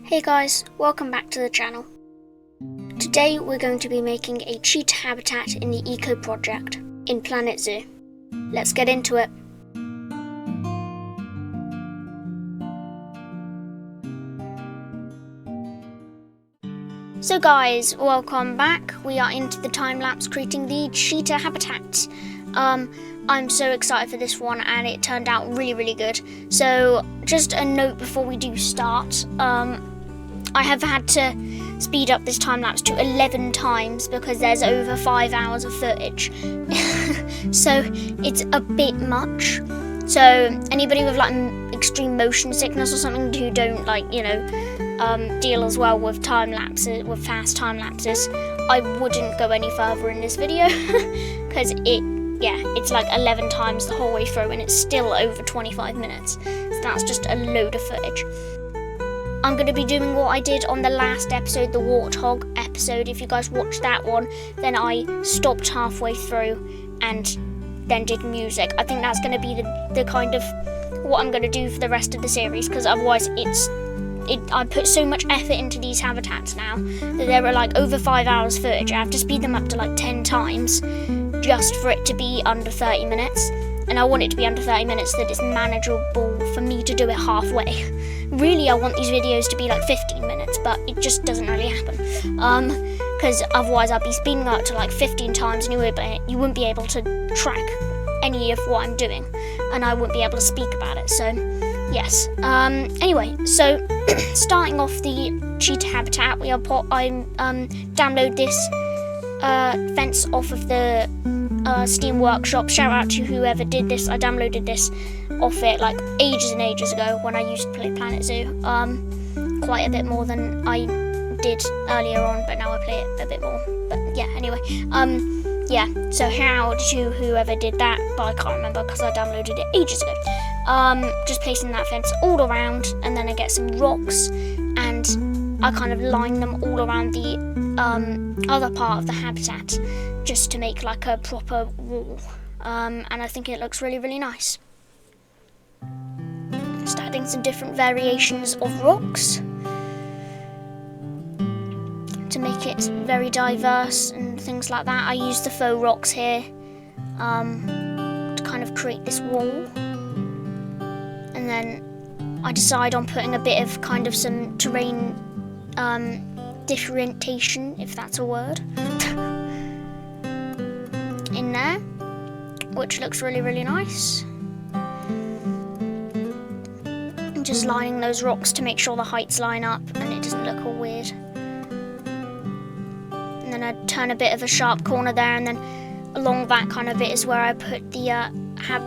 Hey guys, welcome back to the channel. Today we're going to be making a cheetah habitat in the Eco Project in Planet Zoo. Let's get into it. So guys, welcome back. We are into the time lapse creating the cheetah habitat. I'm so excited for this one and it turned out really good. So just a note before we do start, I have had to speed up this time lapse to 11 times because there's over 5 hours of footage. So it's a bit much. So anybody with like extreme motion sickness or something who don't deal as well with time lapses, with fast time lapses, I wouldn't go any further in this video because it's like 11 times the whole way through and it's still over 25 minutes. So that's just a load of footage. I'm going to be doing what I did on the last episode, the warthog episode. If you guys watched that one, then I stopped halfway through and then did music. I think that's going to be the kind of what I'm going to do for the rest of the series, because otherwise I put so much effort into these habitats now that there are like over 5 hours footage. I have to speed them up to like 10 times just for it to be under 30 minutes. And I want it to be under 30 minutes so that it's manageable for me to do it halfway. Really, I want these videos to be like 15 minutes, but it just doesn't really happen. Because otherwise I'd be speeding up to like 15 times and you wouldn't be able to track any of what I'm doing. And I wouldn't be able to speak about it, so yes. Anyway, so starting off the cheetah habitat, I download this fence off of the Steam Workshop. Shout out to whoever did this. I downloaded this off it like ages and ages ago when I used to play Planet Zoo. Quite a bit more than I did earlier on, but now I play it a bit more. But yeah, anyway. So how to whoever did that, but I can't remember because I downloaded it ages ago. Just placing that fence all around, and then I get some rocks and I kind of line them all around the other part of the habitat just to make like a proper wall. And I think it looks really nice. Just adding some different variations of rocks to make it very diverse and things like that. I use the faux rocks here to kind of create this wall. And then I decide on putting a bit of kind of some terrain differentiation, if that's a word, in there, which looks really nice. And just lining those rocks to make sure the heights line up and it doesn't look all weird. And then I turn a bit of a sharp corner there, and then along that kind of bit is where I put the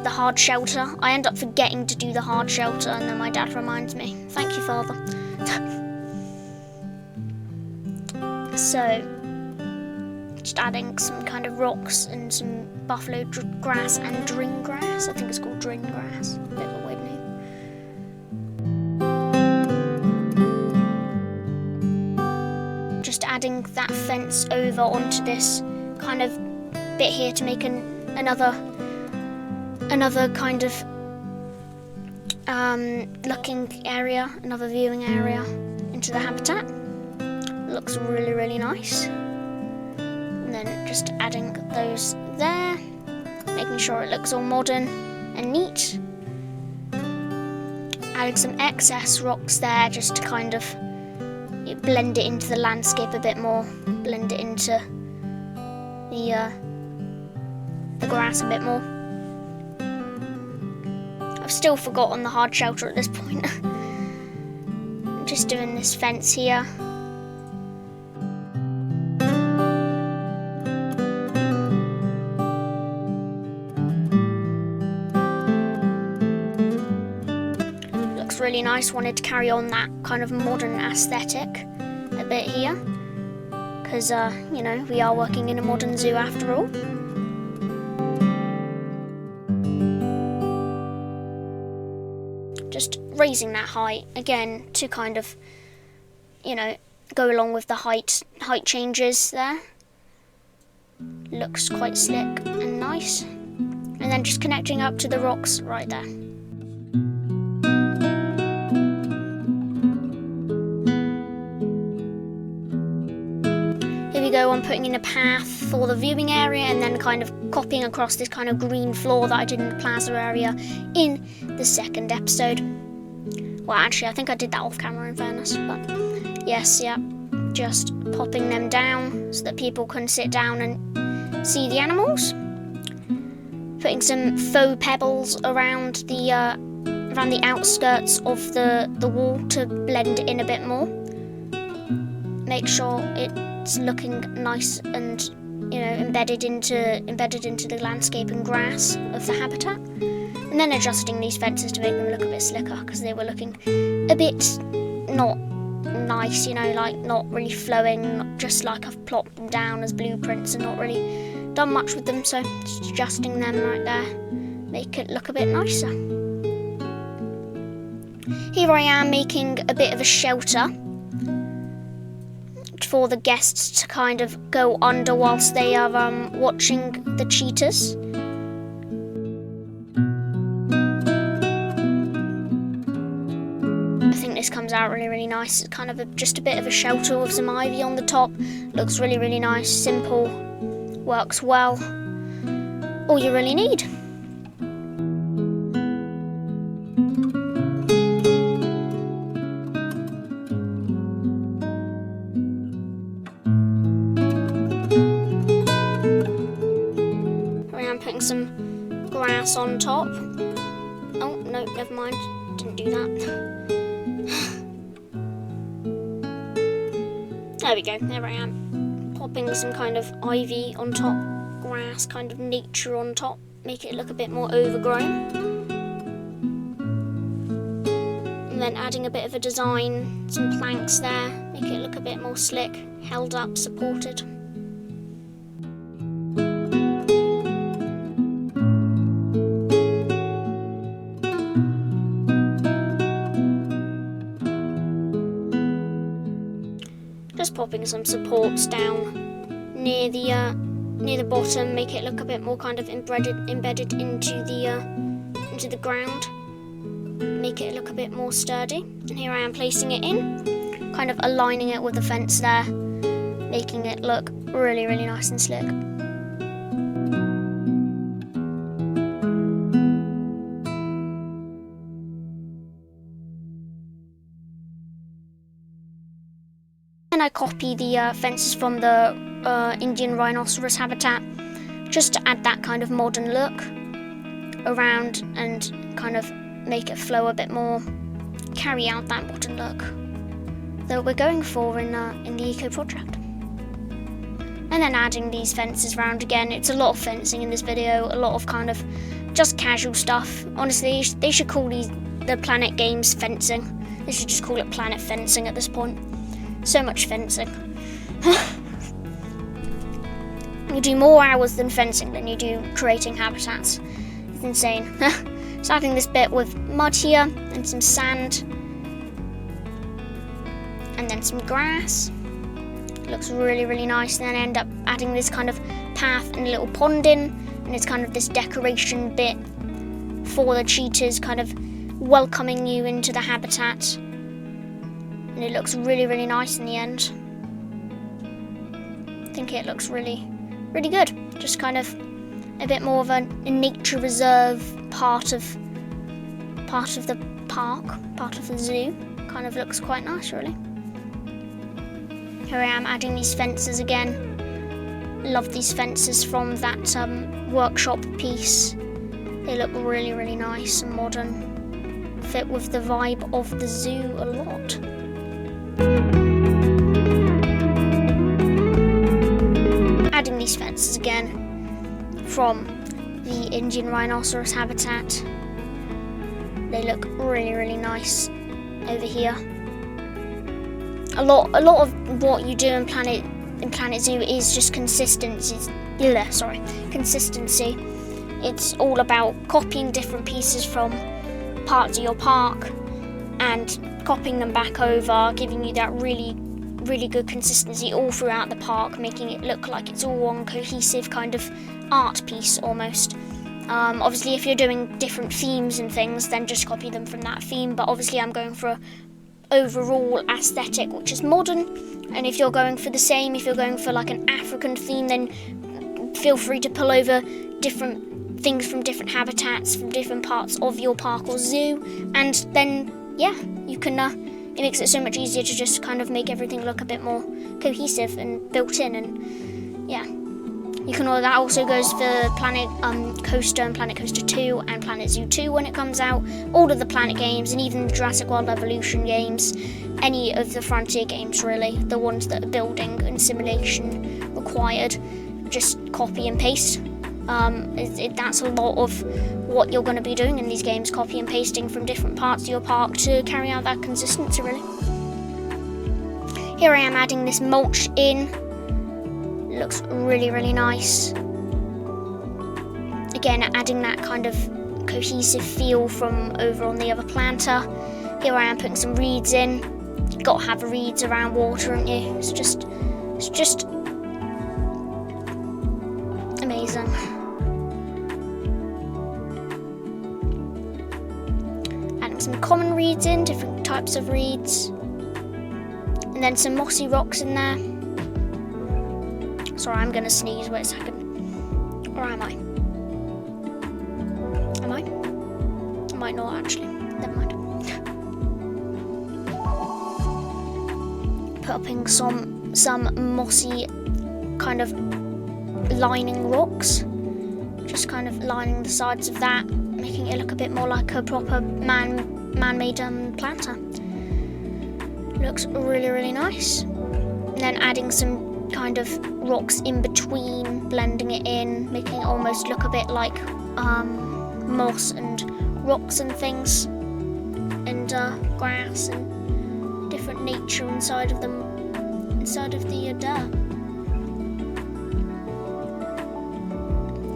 hard shelter. I end up forgetting to do the hard shelter, and then my dad reminds me. Thank you, Father. So, just adding some kind of rocks and some buffalo grass and dring grass. I think it's called dring grass. A bit of a weird name. Just adding that fence over onto this kind of bit here to make another kind of looking area, another viewing area into the habitat. Looks really nice. And then just adding those there, making sure it looks all modern and neat. Adding some excess rocks there just to kind of blend it into the landscape a bit more, blend it into the grass a bit more. I've still forgotten the hard shelter at this point. Just doing this fence here. Really nice. Wanted to carry on that kind of modern aesthetic a bit here because we are working in a modern zoo after all. Just raising that height again to kind of go along with the height changes there. Looks quite slick and nice. And then just connecting up to the rocks right there. we go on putting in a path for the viewing area, and then kind of copying across this kind of green floor that I did in the plaza area in the second episode. Well, actually, I think I did that off camera in fairness, but yes, yeah, just popping them down so that people can sit down and see the animals. Putting some faux pebbles around the outskirts of the wall to blend it in a bit more. Make sure it's looking nice and, you know, embedded into the landscape and grass of the habitat. And then adjusting these fences to make them look a bit slicker, because they were looking a bit not nice, you know, like not really flowing, just like I've plopped them down as blueprints and not really done much with them. So just adjusting them right there, make it look a bit nicer. Here I am making a bit of a shelter for the guests to kind of go under whilst they are watching the cheetahs. I think this comes out really, really nice. It's kind of just a bit of a shelter with some ivy on the top. Looks really, really nice, simple, works well. All you really need. Putting some grass on top. Oh, no, never mind. Didn't do that. There we go, there I am. Popping some kind of ivy on top, grass, kind of nature on top. Make it look a bit more overgrown. And then adding a bit of a design, some planks there. Make it look a bit more slick, held up, supported. Just popping some supports down near the bottom, make it look a bit more kind of embedded into the ground. Make it look a bit more sturdy. And here I am placing it in, kind of aligning it with the fence there, making it look really, really nice and slick. And I copy the fences from the Indian rhinoceros habitat, just to add that kind of modern look around and kind of make it flow a bit more, carry out that modern look that we're going for in the eco project. And then adding these fences around again. It's a lot of fencing in this video, a lot of kind of just casual stuff. Honestly, they should call the Planet Games fencing. They should just call it Planet Fencing at this point. So much fencing. You do more hours than fencing than you do creating habitats. It's insane. Starting this bit with mud here and some sand. And then some grass. Looks really, really nice. And then I end up adding this kind of path and a little pond in. And it's kind of this decoration bit for the cheetahs, kind of welcoming you into the habitat. And it looks really, really nice in the end. I think it looks really, really good. Just kind of a bit more of a nature reserve part of the park, part of the zoo. Kind of looks quite nice, really. Here I am adding these fences again. Love these fences from that workshop piece. They look really, really nice and modern. Fit with the vibe of the zoo a lot. Adding these fences again from the Indian rhinoceros habitat. They look really, really nice over here. A lot of what you do in Planet Zoo is just consistency. Consistency. It's all about copying different pieces from parts of your park and copying them back over, giving you that really, really good consistency all throughout the park, making it look like it's all one cohesive kind of art piece almost. Obviously, if you're doing different themes and things, then just copy them from that theme, but obviously I'm going for overall aesthetic, which is modern. And if you're going for the same, if you're going for like an African theme, then feel free to pull over different things from different habitats, from different parts of your park or zoo, and then yeah, you can it makes it so much easier to just kind of make everything look a bit more cohesive and built in. And yeah, you can that also goes for Planet Coaster and Planet Coaster 2 and Planet Zoo 2 when it comes out, all of the Planet games, and even the Jurassic World Evolution games, any of the Frontier games really, the ones that are building and simulation required. Just copy and paste. That's a lot of what you're going to be doing in these games, copy and pasting from different parts of your park to carry out that consistency really. Here I am adding this mulch in. Looks really, really nice. Again, adding that kind of cohesive feel from over on the other planter. Here I am putting some reeds in. You've got to have reeds around water, haven't you? It's just amazing. Adding some common reeds in, different types of reeds. And then some mossy rocks in there. Sorry, I'm going to sneeze. Wait a second. Or am I? Am I? I might not actually. Never mind. Putting some mossy kind of lining rocks. Just kind of lining the sides of that, making it look a bit more like a proper man-made planter. Looks really, really nice. And then adding some kind of rocks in between, blending it in, making it almost look a bit like moss and rocks and things, and grass and different nature inside of the dirt.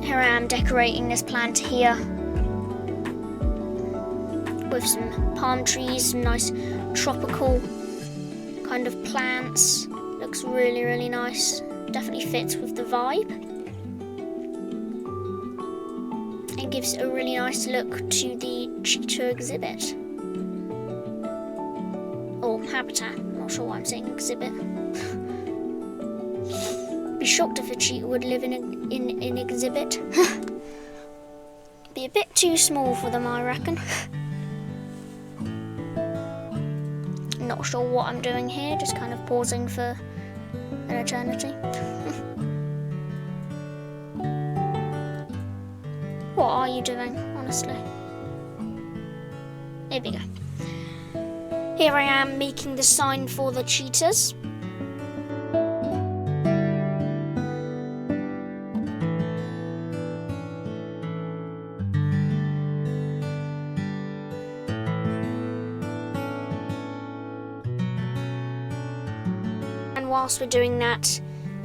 Here I am decorating this plant here with some palm trees, some nice tropical kind of plants. Looks really, really nice. Definitely fits with the vibe. And gives a really nice look to the cheetah exhibit. Or habitat. I'm not sure why I'm saying exhibit. Be shocked if a cheetah would live in an exhibit. Be a bit too small for them, I reckon. Not sure what I'm doing here, just kind of pausing for an eternity. What are you doing, honestly? There we go. Here I am making the sign for the cheetahs. And whilst we're doing that,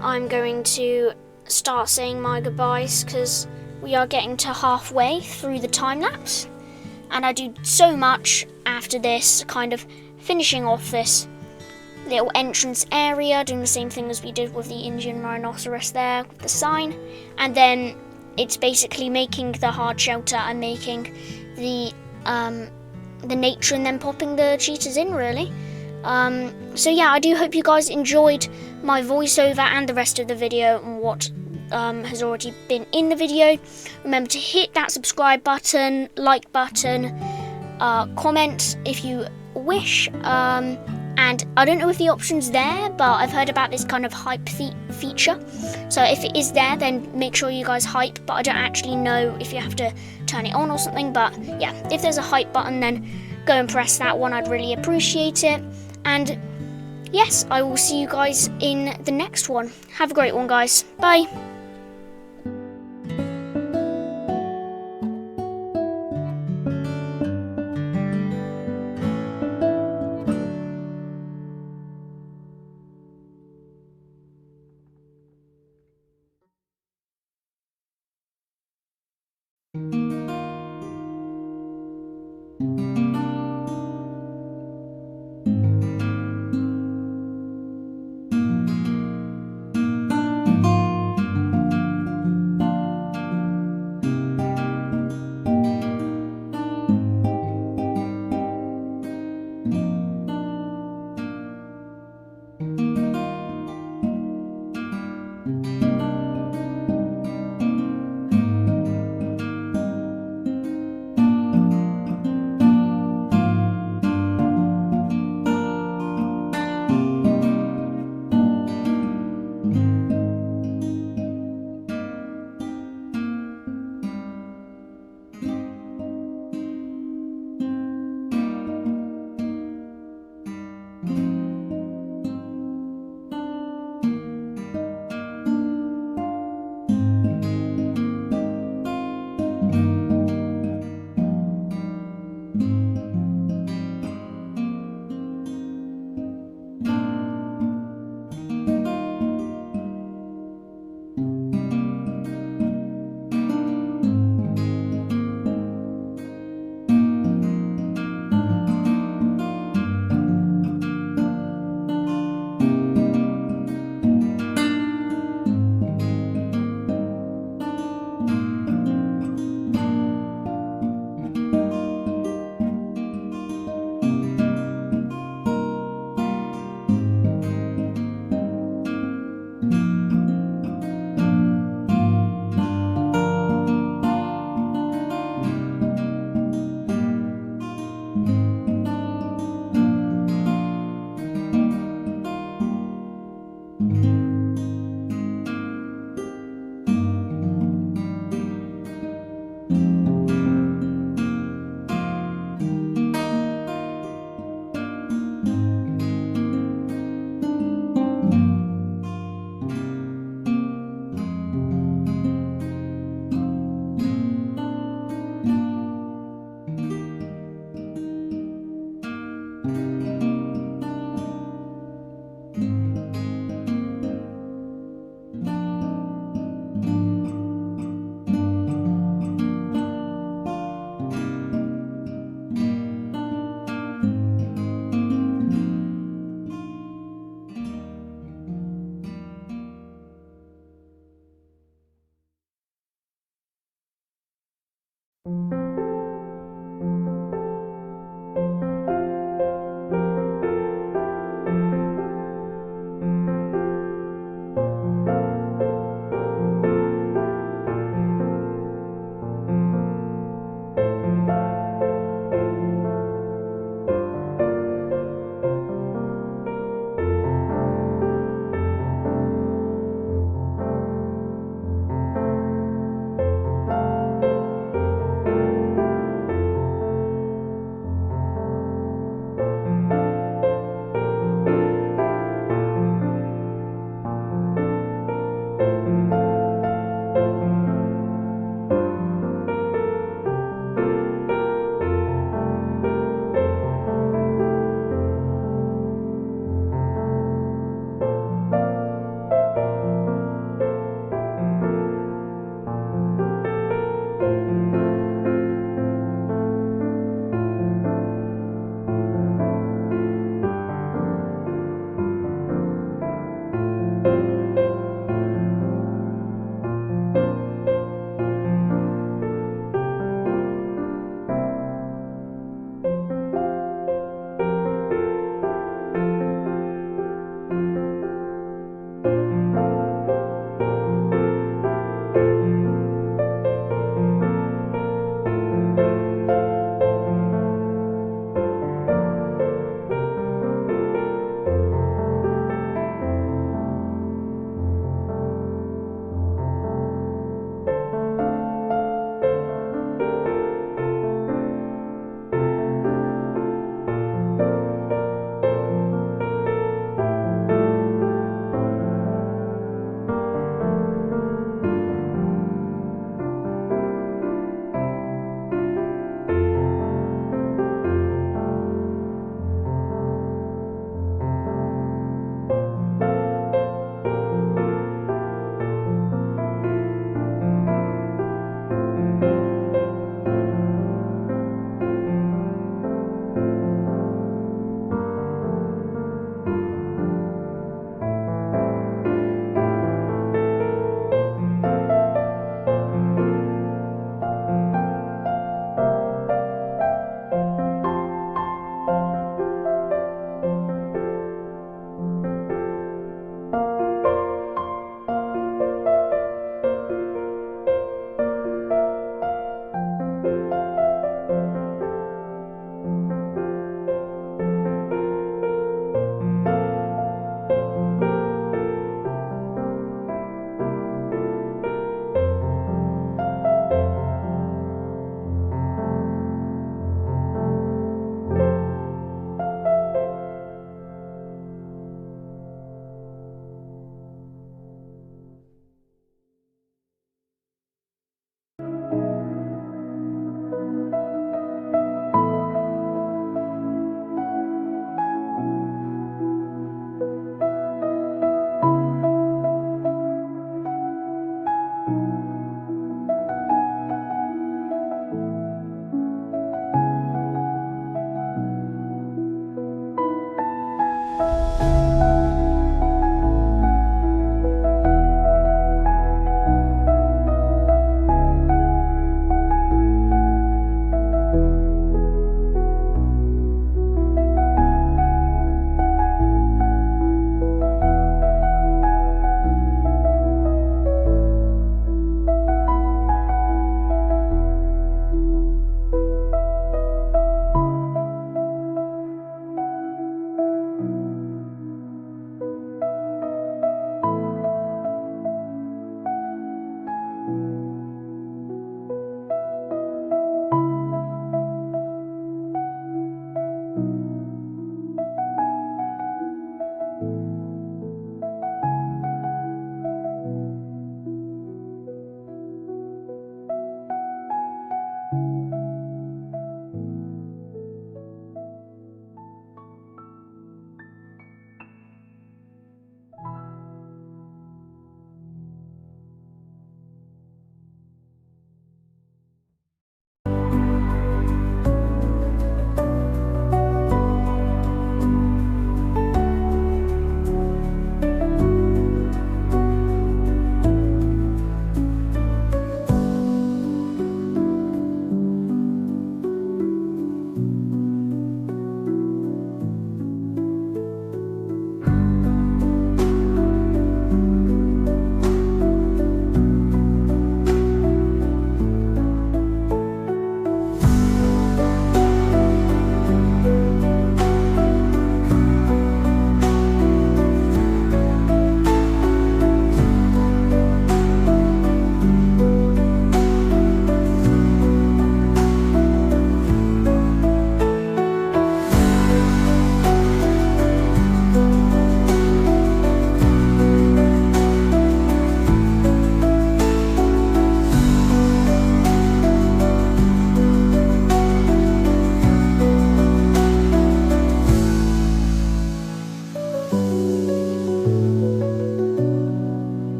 I'm going to start saying my goodbyes because we are getting to halfway through the time lapse, and I do so much after this, kind of finishing off this little entrance area, doing the same thing as we did with the Indian rhinoceros there with the sign, and then it's basically making the hard shelter and making the nature and then popping the cheetahs in really. So yeah, I do hope you guys enjoyed my voiceover and the rest of the video and what has already been in the video. Remember to hit that subscribe button, like button, comment if you wish, and I don't know if the option's there, but I've heard about this kind of hype feature, so if it is there then make sure you guys hype, but I don't actually know if you have to turn it on or something. But yeah, if there's a hype button then go and press that one, I'd really appreciate it. And yes, I will see you guys in the next one. Have a great one, guys. Bye.